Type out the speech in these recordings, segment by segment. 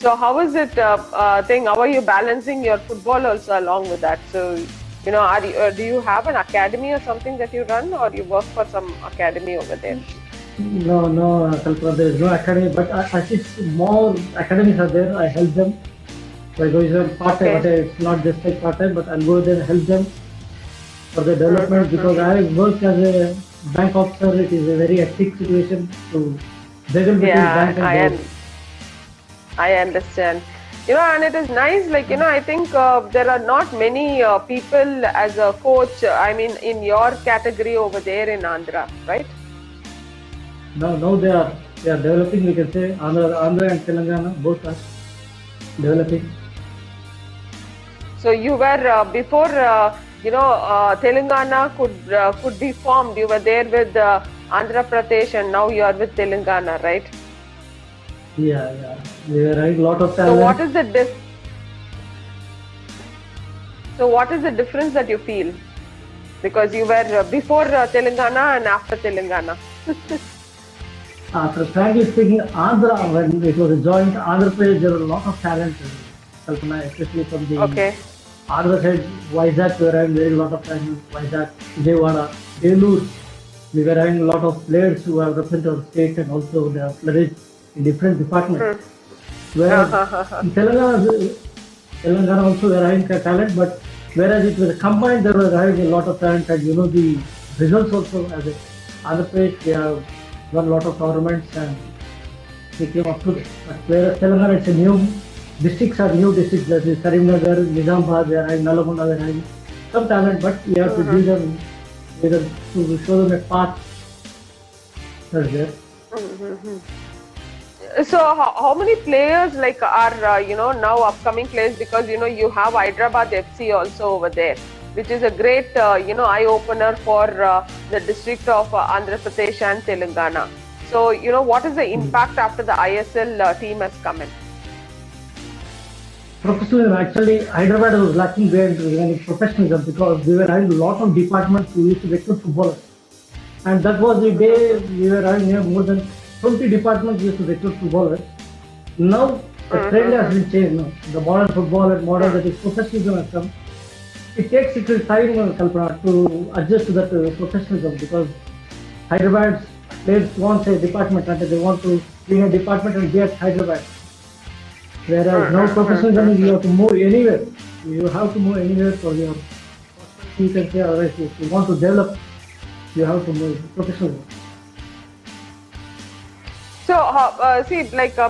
So how is it how are you balancing your football also along with that? So, do you have an academy or something that you run, or you work for some academy over there? No, no, Kalpana, there is no academy, but at least more academies are there. I help them. Like going on part time, but Okay. it's not just like part time, but I'll go there and help them for the development because Mm-hmm. I work as a bank officer. It is a very hectic situation to juggle between Yeah, bank and board. I understand. And it is nice, I think there are not many people as a coach, I mean, in your category over there in Andhra, right? Now they are developing. We can say Andhra and Telangana both are developing. So you were before, Telangana could be formed. You were there with Andhra Pradesh, and now you are with Telangana, right? Yeah. We are having a lot of So talent. what is the difference that you feel? Because you were before Telangana and after Telangana. Frankly speaking, Andhra, when it was a joint Andhra Pradesh, there were a lot of talent, Kalpana, especially from the Okay. Andhra side, Vizag, we were having very lot of talent, Vizag, Vijayawada, Elur, we were having a lot of players who have represented our state and also they have flourished in different departments. Whereas in Telangana also we are having talent, but whereas it was combined, there was having a lot of talent and the results also as a Andhra Pradesh, we have won a lot of tournaments and we came up to it. But whereas Telangana, it's a new districts are new districts, that is Karimnagar, Nizamabad, we are having Nalgonda, we are having some talent, but we have to give them to show them a path that's there. So how many players are now upcoming players, because you have Hyderabad FC also over there, which is a great eye opener for the district of Andhra Pradesh and Telangana. So what is the impact after the ISL team has come in? Professionalism, actually, Hyderabad was lacking behind regarding professionalism because we were having a lot of departments who used to recruit footballers. And that was the day we were having more than 20 departments used to recruit footballers. Now, the trend has been changed now. The modern football and modern that is professionalism has come. It takes a little time, Kalpana, to adjust to that professionalism because Hyderabad's players want a department and they want to be in a department and be at Hyderabad. Whereas now professionalism is you have to move anywhere. You have to move anywhere for your you can say otherwise if you want to develop, you have to move professionalism. So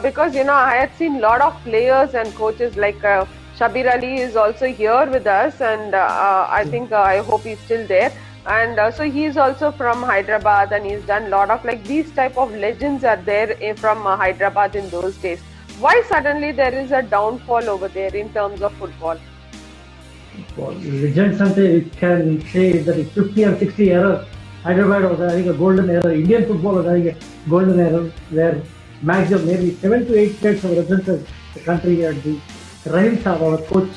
because I had seen a lot of players and coaches like Shabir Ali is also here with us, and I think I hope he's still there. And so he's also from Hyderabad, and he's done a lot of these type of legends are there from Hyderabad in those days. Why suddenly there is a downfall over there in terms of football? For legends, we can say that in 50 and 60 era, Hyderabad was having a golden era. Indian football was having a golden era where maximum maybe 7 to 8 players have represented the country. And the Rahim Saab, our coach,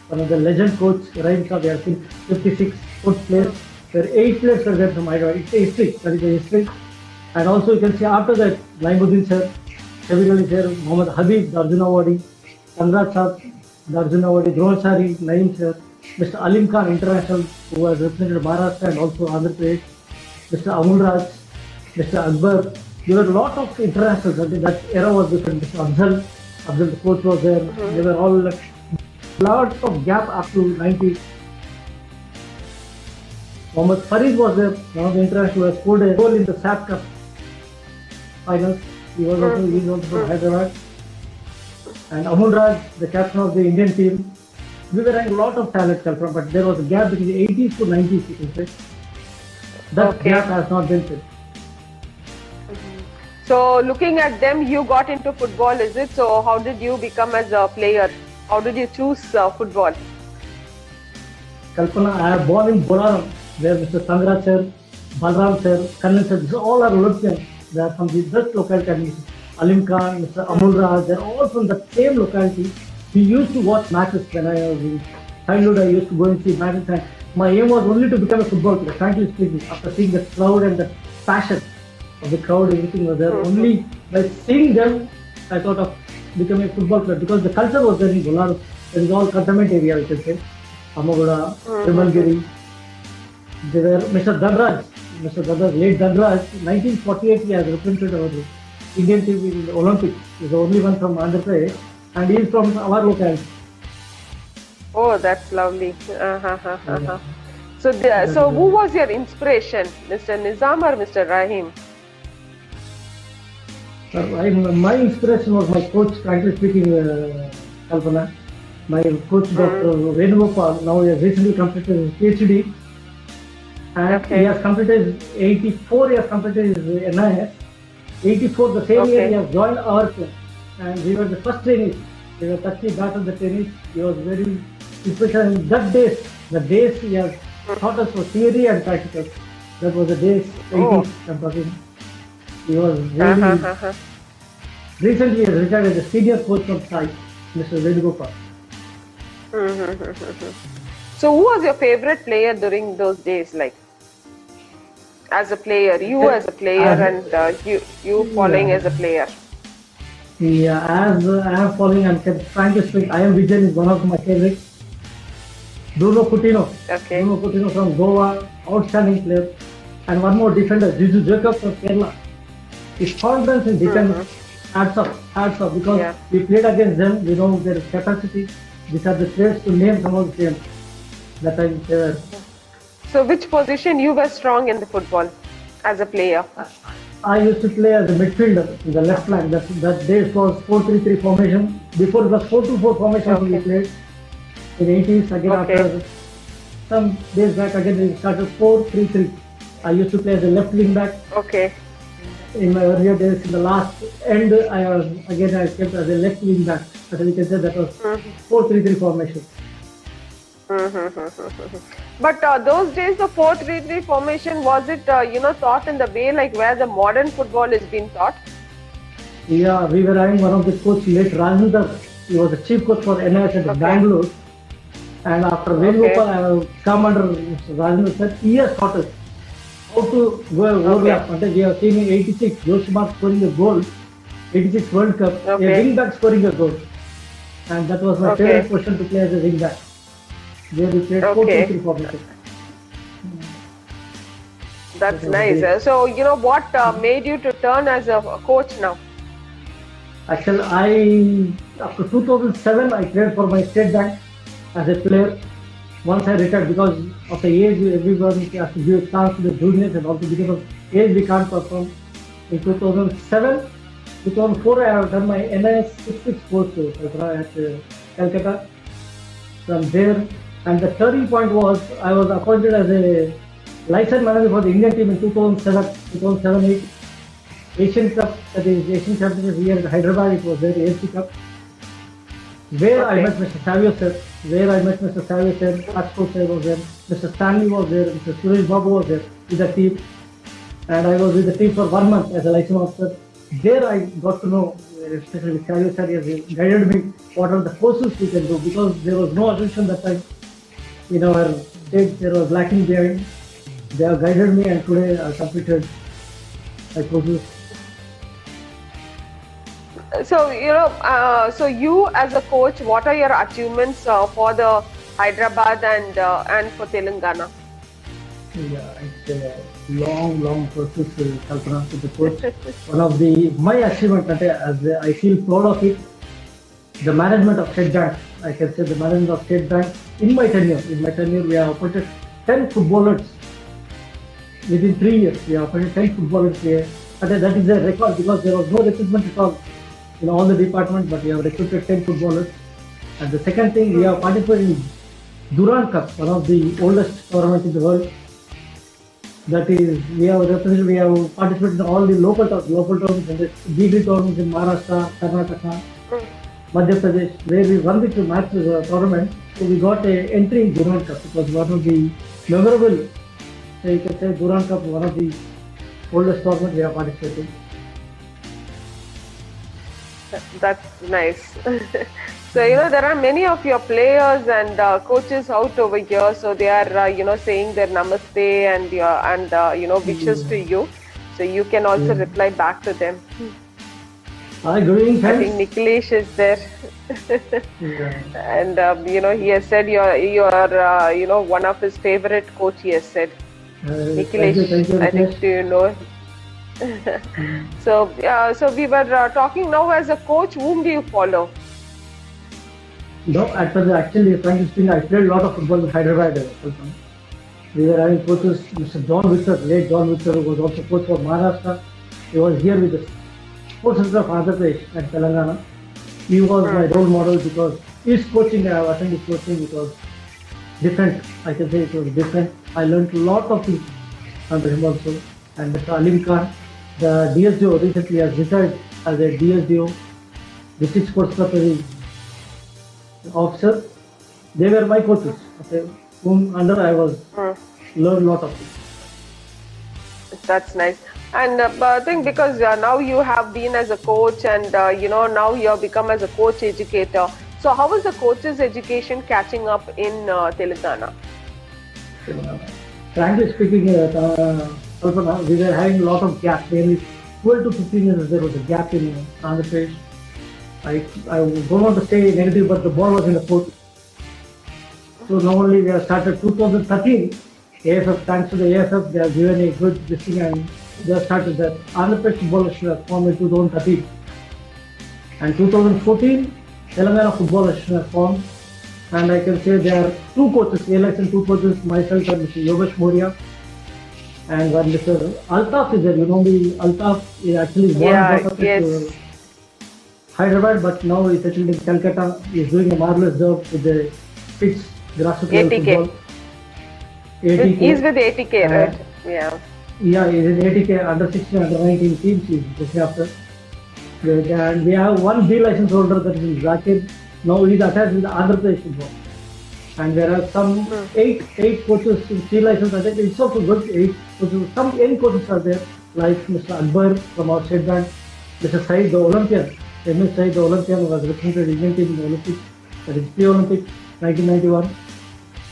one of the legend coach, Rahim Saab, we have seen 56 good players, where 8 players were there from Hyderabad. It's a history, that is a history. And also you can see after that, Laimuddin sir, Shabir Ali sir, Muhammad Habib, the Arjuna Awardee, Kanrad Saab, the Arjuna Awardee, Dronachari, Naeem sir, Mr. Alim Khan International, who has represented Maharashtra and also Andhra Pradesh, Mr. Amul Raj, Mr. Akbar. There were a lot of internationals. I think that era was different. Mr. Afzal, the coach was there. They were all lots of gap up to 90. Mohammad Farid was there, one of the international who has scored a goal in the SAP Cup finals. He was also from Hyderabad. And Amul Raj, the captain of the Indian team. We were having a lot of talent, Kalpana, but there was a gap between the 80s to 90s, you can say. That gap has not been filled. So looking at them, you got into football, is it? So how did you become as a player? How did you choose football? Kalpana, I was born in Bolaram, where Mr. Sangraj sir, Balram sir, Kannan sir, these all are Olympians. They are from the best locality. Alim Khan, Mr. Amul Raj, they are all from the same locality. We used to watch matches when I was in childhood. I used to go and see matches, and my aim was only to become a football player. Frankly speaking, after seeing the crowd and the passion of the crowd, everything was there. Only by seeing them, I thought of become a football player because the culture was there in Bolar. It is all cantonment area, we can say. Amagoda, Timalgiri. There were Mr. Danraj, late Danraj, 1948 he has represented our Indian team in the Olympics. He is the only one from Andhra Pradesh and he is from our locality. Oh, that's lovely. Yeah. So who was your inspiration, Mr. Nizam or Mr. Rahim? My inspiration was my coach, frankly speaking, Kalpana. My coach, Dr. Venugopal, now he has recently completed his PhD. And he has completed 84, he has completed his NIS. 84, the same year he has joined our club. And we were the first trainees. We were 30 battle the trainees. He was very inspirational. In that days, the days he has taught us for theory and practical. That was the days, 80s, I'm talking. He was very... Recently, he has retired as a senior coach from SAI, Mr. Venugopal. So, who was your favorite player during those days? Like, as a player, you as a player, and you following as a player. Yeah, as I am following, and frankly speaking, I am Vijayan is one of my favorites. Bruno Coutinho. Okay. Bruno Coutinho from Goa, outstanding player. And one more defender, Jiju Jacob from Kerala. His confidence in defense, hats off, because we played against them, we know their capacity. These are the players to name some of the players that I were. So, which position you were strong in the football as a player? I used to play as a midfielder in the left flank. That days was 4-3-3 formation. Before it was 4-2-4 formation we played. In 80s, again after some days back, again we started 4-3-3. I used to play as a left wing back. Okay. In my earlier days, in the last end, I kept as a left wing back. But we can say that was 4-3-3 formation. But those days, the 4-3-3 formation, was it taught in the way like where the modern football is being taught? Yeah, we were having one of the coach, late Rajendra. He was the chief coach for NIS at Bangalore. And after Venugopal, I have come under Mr. Rajendra sir. He has taught us how to go overlap. We have seen in 86, Joshimar scoring a goal, 86 World Cup, a wing back scoring a goal. And that was my favorite position to play as a wing back. Where we played 4-3-3 formation. That's nice. So, what made you to turn as a coach now? Actually, after 2007, I played for my state bank as a player. Once I retired, because of the age, everyone has to give a chance to the juniors, and also because of age, we can't perform. In 2007, 2004, I have done my NIS 6-6 course at Calcutta. From there, and the turning point was I was appointed as a license manager for the Indian team in 2007-8 Asian Cup, that is Asian Championship here in Hyderabad. It was there, AFC Cup, where I met Mr. Savio sir. Passport sir was there, Mr. Stanley was there, Mr. Suresh Babu was there with the team, and I was with the team for 1 month as a license officer. There I got to know, especially with Savio sir, he has guided me what are the courses we can do, because there was no attention that time in our state. There was lacking behind. They have guided me, and today I completed my courses. So, so you as a coach, what are your achievements for the Hyderabad and for Telangana? Yeah, it's a long process, Kalpana, to the coach. One of my achievement, as I feel proud of it, the management of State Bank. I can say the management of State Bank in my tenure. We have appointed 10 footballers within 3 years. We have appointed 10 footballers here. That is a record, because there was no recruitment at all in all the departments, but we have recruited 10 footballers. And the second thing, we have participated in Durand Cup, one of the oldest tournaments in the world. That is, we have participated in all the local tournaments, and the degree tournaments in Maharashtra, Karnataka, Madhya Pradesh, where we won the match tournament. So we got an entry in Durand Cup. It was one of the memorable, so you can say Durand Cup, one of the oldest tournaments we have participated. That's nice. So, there are many of your players and coaches out over here. So they are, saying their namaste and wishes to you. So you can also reply back to them. Hi, good evening, I think friends. Nikhilesh is there. Yeah, And he has said you're one of his favorite coach. He has said Nikhilesh. thank you, I think Ritesh. do you know? Mm. So we were talking now as a coach. Whom do you follow? No, actually, frankly speaking, I played a lot of football in Hyderabad. Kalpana. We were having coaches, Mr. John Victor, late John Victor, who was also coach for Maharashtra. He was here with the sports center of Andhra Pradesh and Telangana. He was my Hmm. role model because his coaching, I have attended coaching, it was different. I can say it was different. I learned a lot of things under him also. And Mr. Alim Khan, the DSDO recently has retired as a DSDO, District Sports Secretary officer. They were my coaches, okay, whom under I was Hmm. learned a lot of things. That's nice. And I think because now you have been as a coach, and now you have become as a coach educator. So how is the coach's education catching up in Telangana? Uh, Frankly speaking, Kalpana, we were having a lot of gap, nearly 12 to 15 years there was a gap in Andhra Pradesh. I don't want to say negative, but the ball was in the court. So not only we have started 2013, AFF, thanks to the AFF, they have given a good listing and they have started that. Andhra Pradesh Football Association was formed in 2013. And 2014, Telangana Football Association was formed. And I can say there are two coaches, A-license two coaches, myself and Mr. Yogesh Moria. And when Mr. Altaf is there, you know, the Altaf is actually born Yeah, brought up at yes, Hyderabad, but now he's settled in Calcutta. He's doing a marvelous job with the kids, grassroots level 80K. football, 80K. He's with 80K, Uh, right? Yeah. yeah, he's in 80K under 16, under 19 teams he's looking after. And we have one B license holder that is Zakir. Now he's attached with the Andhra Pradesh football. And there are some Hmm. eight coaches in C license. I think it's also good. Eight coaches. Some young coaches are there, like Mr. Akbar from our state bank, Mr. Said the Olympian. MS Said the Olympian was represented Indian team in the Olympics. That is Olympics 1991.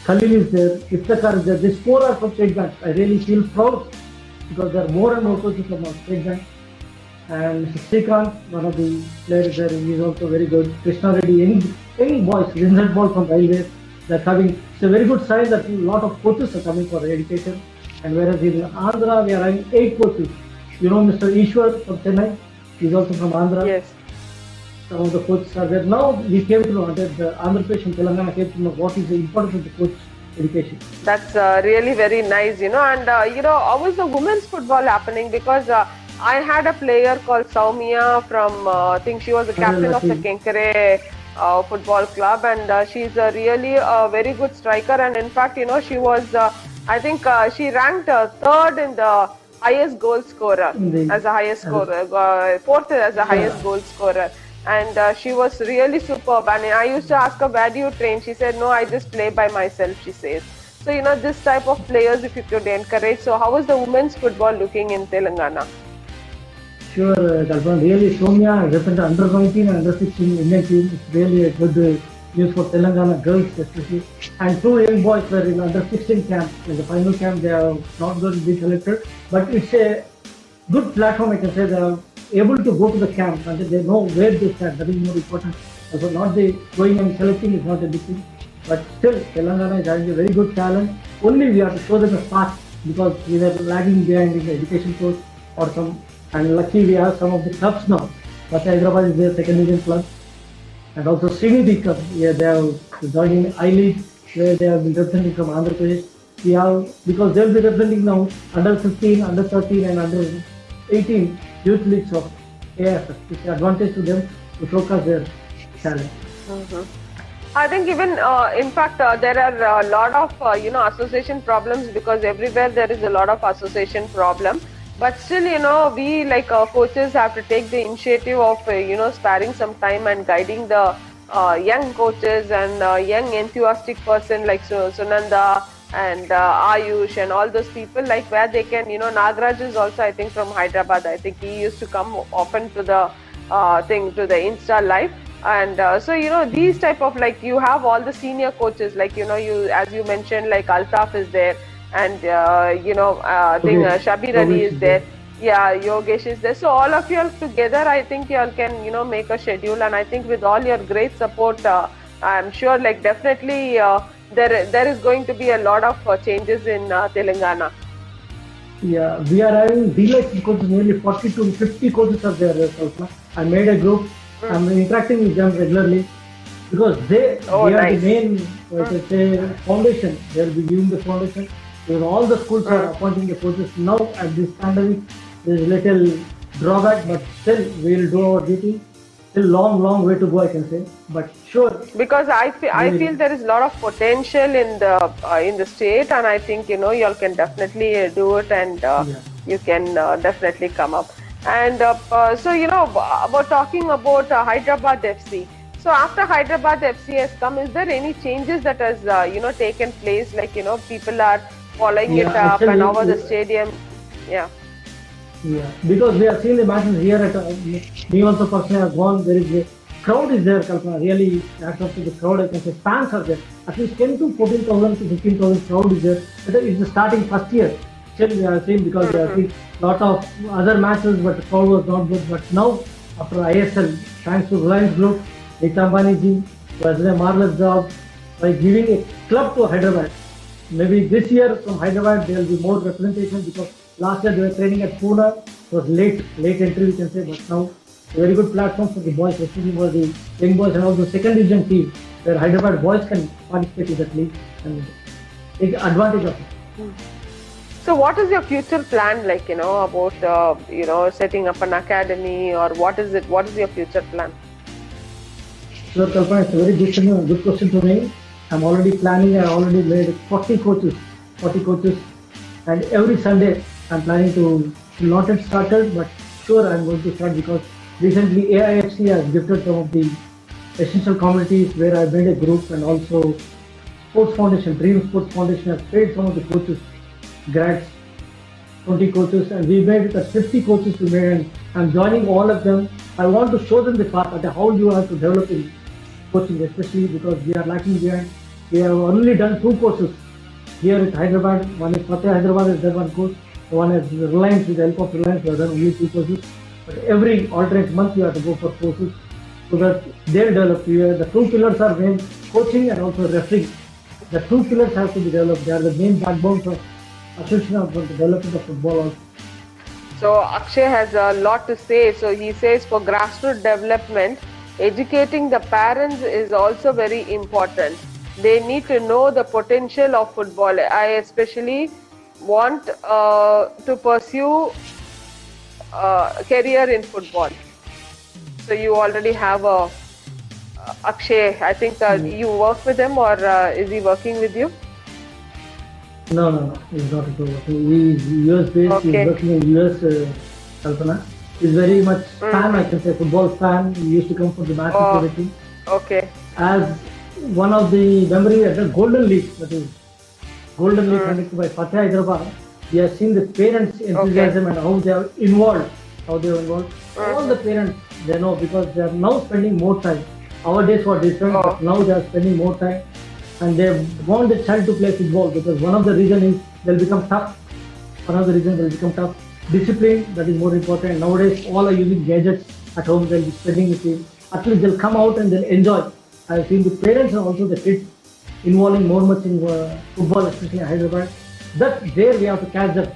Khalil is there, Iftakhar is there. These four are from state bank. I really feel proud because there are more and more coaches from our state bank. And Mr. Srikanth, one of the players there, he is also very good. Krishna Reddy, young boys, Vincent Ball from Railways, they're coming. It's a very good sign that a lot of coaches are coming for education. And whereas in Andhra, we are having 8 coaches. You know, Mr. Ishwar from Chennai, he's also from Andhra. Yes. Some of the coaches are there. Now we came to know that the Andhra Pradesh and Telangana came to know what is the importance of the coach education. That's really very nice, and how is the women's football happening? Because I had a player called Saumya from, I think she was the captain of the Lucky. Kenkere football club, and she's really a very good striker. And in fact, she was, I think she ranked third in the highest goal scorer In the, as a highest uh, scorer, fourth as the highest yeah, goal scorer. And she was really superb. And I used to ask her, where do you train? She said, no, I just play by myself, she says. So, this type of players, if you could encourage. So, how is the women's football looking in Telangana? sure, Kalpana. Really, Soumya represented under 19 and under 16 Indian team. It's really a good news for Telangana girls, especially. And two young boys were in under 16 camp. In the final camp, they are not going to be selected. But it's a good platform, I can say. They are able to go to the camp and they know where they stand. That is more important. So, not the going and selecting is not a big thing. But still, Telangana is having a very good talent. Only we have to show them the path because we were lagging behind in the education course or some. And lucky we have some of the clubs now. But Hyderabad is their second Indian club. And also Srinidhi Cup, yeah, they have joining I-League where they have been representing from Andhra Pradesh. We have, because they'll be representing now under 15, under 13 and under 18 youth leagues of AFF. It's an advantage to them to showcase their talent. Mhm. I think even, in fact, there are a lot of, association problems because everywhere there is a lot of association problem. But still, we like coaches have to take the initiative of, sparing some time and guiding the young coaches and young enthusiastic person like Sunanda and Ayush and all those people, like where they can, Nagraj is also, I think, from Hyderabad. I think he used to come often to the to the Insta live. And so, these type of, like, you have all the senior coaches, like, you, as you mentioned, like Altaf is there, and I think Okay, Shabir Ali Yogesh is is there. there. Yeah, Yogesh is there. So all of you all together, I think you all can, make a schedule. And I think with all your great support, I'm sure, like definitely, there is going to be a lot of changes in Telangana. Yeah, we are having deluxe coaches, nearly 40 to 50 coaches are there. Kalpana. I made a group. Mm. I'm interacting with them regularly because Oh, they are the nice. main, like Mm, I say, foundation. They'll be giving the foundation. Because all the schools are mm. appointing the coaches now at this pandemic. There's a little drawback, but still we'll do our duty. Still long way to go, I can say. But sure, Because I feel we'll, there is a lot of potential in the state, and I think you all can definitely do it, and yeah. you can definitely come up. And so about talking about Hyderabad FC. So after Hyderabad FC has come, is there any changes that has taken place? Like people are following Yeah, it up, and over the actually, stadium. Yeah. yeah, because we have seen the matches here at me also personally have gone. There is a crowd is there, Kalpana. Really, that's up to the crowd. I can say fans are there. At least 10 to 14,000 to 15,000 crowd is there. It's the starting first year. Still, we have seen because we have Mm-hmm. seen lot of other matches, but the crowd was not good. But now, after ISL, thanks to Reliance Group, Nitambani ji was a marvelous job by giving a club to Hyderabad. Maybe this year from Hyderabad there will be more representation because last year they were training at Pune. It was late entry we can say, but now a very good platform for the boys, especially for the young boys and also second division team where Hyderabad boys can participate in that league and take advantage of it. So what is your future plan like, about, setting up an academy, or what is it? What is your future plan? So Kalpana, it's a very good question to me. I'm already planning. I already made 40 coaches, and every Sunday I'm planning to not yet started, but sure I'm going to start because recently AIFC has gifted some of the essential communities where I made a group and also Sports Foundation, Dream Sports Foundation has paid some of the coaches, grads 20 coaches, and we made it as 50 coaches we made, and I'm joining all of them. I want to show them the path at how you have to develop in coaching, especially because we are lacking behind. We have only done two courses here at Hyderabad. One is Fateh Hyderabad has done one course. One is Reliance, with the help of Reliance, we have done only two courses. But every alternate month we have to go for courses so that they'll develop. The two pillars are main coaching and also refereeing. The two pillars have to be developed. They are the main backbones of association of the development of football also. So Akshay has a lot to say. So he says for grassroots development, educating the parents is also very important. They need to know the potential of football. I especially want to pursue career in football. So you already have a Akshay. I think you work with him, or is he working with you? No. He's not at all working. He's US based. He's Okay. working in US, Kalpana. He's very much fan, I Mm-hmm. can say, football fan. He used to come for the matches, Oh, everything. okay. As one of the memory at the Golden League, that is Golden League Mm, conducted by Fateh Hyderabad, we have seen the parents' okay. enthusiasm and how they are involved. How they are involved. All the Mm-hmm. parents they know because they are now spending more time. Our days were different, Oh. but now they are spending more time, and they want the child to play football because one of the reason is they'll become tough. One of the reasons they'll become tough. Discipline that is more important. Nowadays, all are using gadgets at home. They'll be spending with it. At least they'll come out and they'll enjoy. I've seen the parents and also the kids involving more much in football, especially in Hyderabad. That there we have to catch them.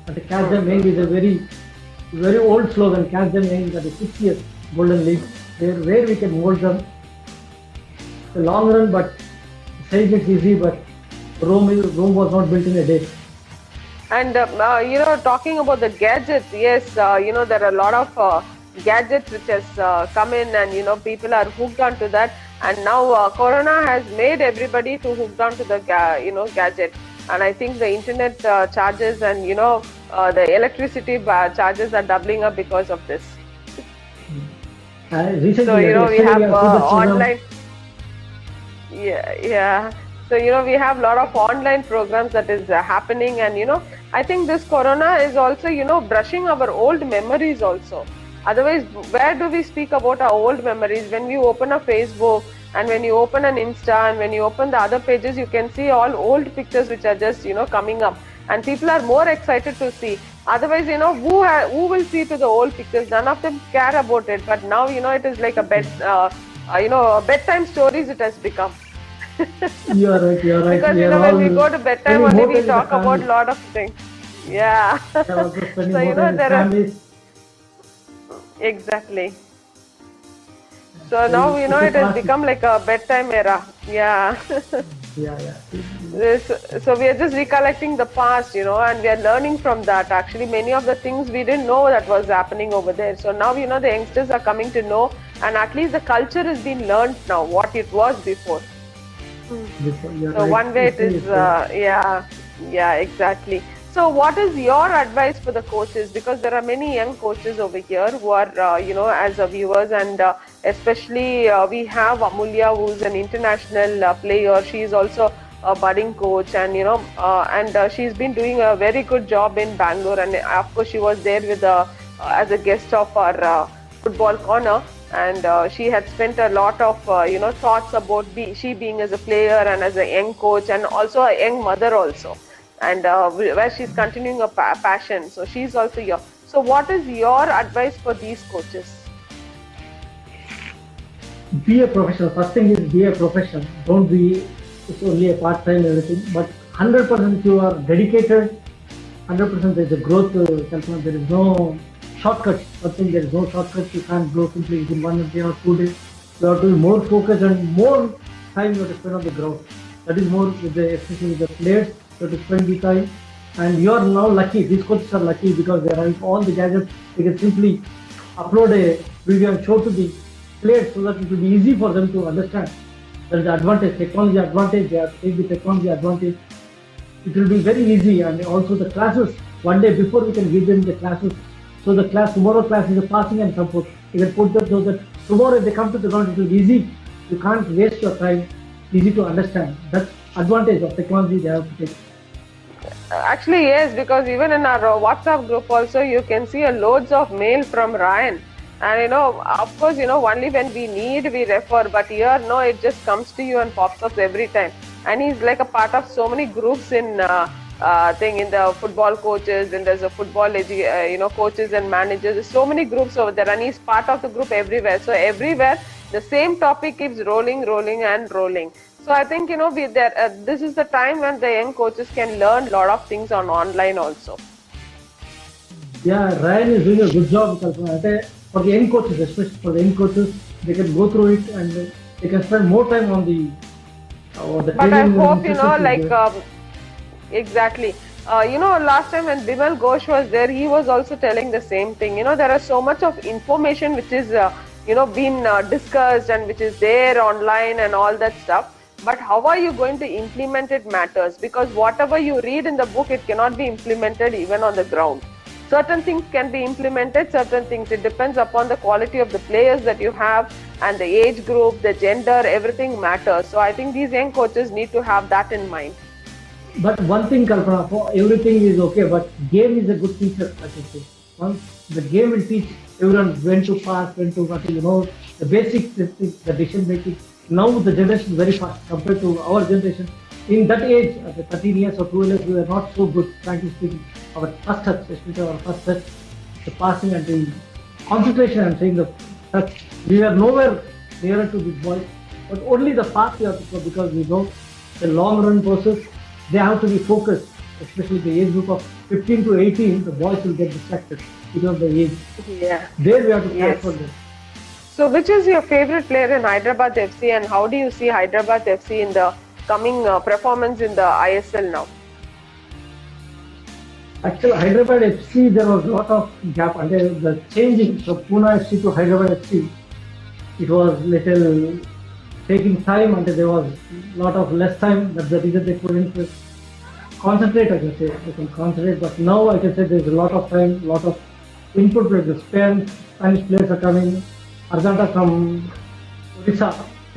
And to catch them young is a very old slogan. Catch them young. That is 6 years Golden League. Where we can mold them. The long run, but saying it's easy, but Rome was not built in a day. And talking about the gadgets, yes, there are a lot of gadgets which has come in, and people are hooked onto that. And now Corona has made everybody to hooked onto the gadget. And I think the internet charges and the electricity charges are doubling up because of this. So Recently, we yesterday we have have seen the program. online. Yeah. So, we have a lot of online programs that is happening, and, I think this Corona is also, brushing our old memories also. Otherwise, where do we speak about our old memories? When we open a Facebook and when you open an Insta and when you open the other pages, you can see all old pictures which are just, coming up. And people are more excited to see. Otherwise, who will see to the old pictures? None of them care about it. But now, it is like a bedtime stories it has become. You are right. You are right. Because, We are when we all go to bedtime spending only, more we time with the talk about a family. lot of things. Yeah. We are also So, spending more time with there are, families. exactly. So Very now, quickly it has passing. become like a bedtime era. Yeah. Yeah, yeah. So we are just recollecting the past, and we are learning from that. Actually, many of the things we didn't know that was happening over there. So now, the youngsters are coming to know, and at least the culture has been learned now, what it was before. You're So right. one way it History is, is there. yeah, exactly. So what is your advice for the coaches? Because there are many young coaches over here who are, as viewers, and especially we have Amulya, who's an international player. She is also a budding coach, and she's been doing a very good job in Bangalore. And of course, she was there with as a guest of our football corner, and she had spent a lot of thoughts about she being as a player and as a young coach and also a young mother also, and where she's continuing a passion. So she's also here. So what is your advice for these coaches? Be a professional. First thing is be a professional. Don't be it's only a part time everything. But 100% you are dedicated. 100% there is a growth. Kalpana. There is no shortcut. Something there is no shortcut. You can't grow simply within 1 day or 2 days. You have to be more focused and more time you have to spend on the ground. That is more with the especially with the players. You have to spend the time. And you are now lucky. These coaches are lucky because they are having all the gadgets. They can simply upload a video and show to the players so that it will be easy for them to understand. There is the advantage, technology advantage. They have to take the technology advantage. It will be very easy, and also the classes. One day before we can give them the classes. So the tomorrow class is a passing and support. You can put them so that tomorrow if they come to the ground, it will be easy. You can't waste your time. Easy to understand. That's advantage of technology they have to take. Actually, yes, because even in our WhatsApp group also, you can see a loads of mail from Ryan. And of course, only when we need, we refer. But here, no, it just comes to you and pops up every time. And he's like a part of so many groups in in the football coaches, and there's a football coaches and managers. There's so many groups over there, and he's part of the group everywhere. So everywhere, the same topic keeps rolling and rolling. So I think this is the time when the young coaches can learn a lot of things on online also. Yeah, Ryan is doing a good job, Kalpana. For the young coaches, especially for the young coaches, they can go through it and they can spend more time on the But I training hope sessions. exactly. Last time when Bimal Ghosh was there, he was also telling the same thing. There are so much of information which is been discussed and which is there online and all that stuff. But how are you going to implement it matters, because whatever you read in the book, it cannot be implemented even on the ground. Certain things can be implemented, certain things, it depends upon the quality of the players that you have and the age group, the gender, everything matters. So I think these young coaches need to have that in mind. But one thing, Kalpana, for everything is okay, but game is a good teacher, I should say. Once the game will teach everyone when to pass, when to what, the basic the decision making. Now the generation is very fast compared to our generation. In that age, at the 13 years or 12 years, we were not so good, frankly speaking. Our first touch, especially our first touch, the passing and the concentration, I'm saying the touch. We were nowhere nearer to these boys, but only the pass we have to go because we know the long run process. They have to be focused, especially the age group of 15 to 18. The boys will get distracted because of the age. Yeah. There we have to Yes. catch for them. So, which is your favorite player in Hyderabad FC, and how do you see Hyderabad FC in the coming performance in the ISL now? Actually, Hyderabad FC, there was a lot of gap under the changing from Pune FC to Hyderabad FC. It was little taking time and there was a lot of less time. That's the reason they couldn't concentrate, I can say. They can concentrate, but now I can say there's a lot of time, a lot of input with the Spanish players are coming. Arzanta from Odisha,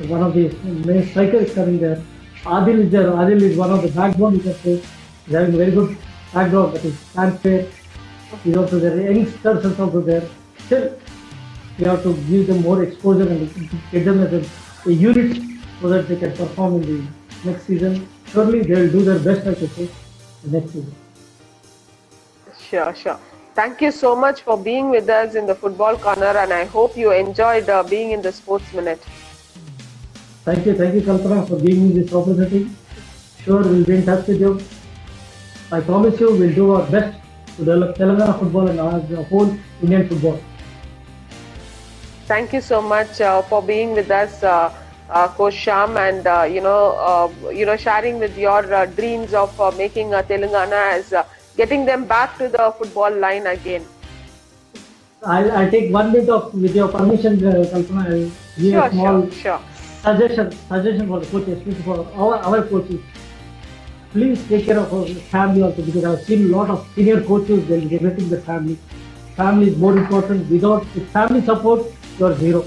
one of the main strikers is coming there. Adil is there. Adil is one of the backbone, you can say. He's having very good background, that is fanfare. He's also there. Youngsters are also there. Still, you have to give them more exposure and get them as a unit so that they can perform in the next season. Surely they will do their best, I should say, the next season. Sure, sure. Thank you so much for being with us in the Football Corner, and I hope you enjoyed being in the Sports Minute. Thank you, Kalpana, for giving me this opportunity. Sure, we'll be in touch with you. I promise you, we'll do our best to develop Telangana football and the whole Indian football. Thank you so much for being with us, Coach Shyam, and sharing with your dreams of making Telangana as getting them back to the football line again. I'll take 1 minute with your permission, Kalpana. I'll give a small sure. suggestion for the coaches, especially for our coaches. Please take care of our family also, because I've seen a lot of senior coaches, they'll be neglecting the family. Family is more important. Without family support, you are zero.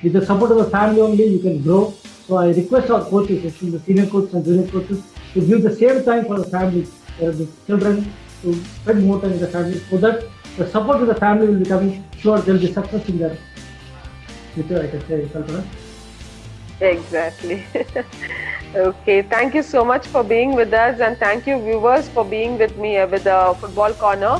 With the support of the family only, you can grow. So I request our coaches, especially the senior coaches and junior coaches, to give the same time for the family, the children, to spend more time with the family, so that the support of the family will be coming. Sure, there will be success in their future, I can say, Kalpana. Exactly. Okay, thank you so much for being with us, and thank you viewers for being with me with the Football Corner.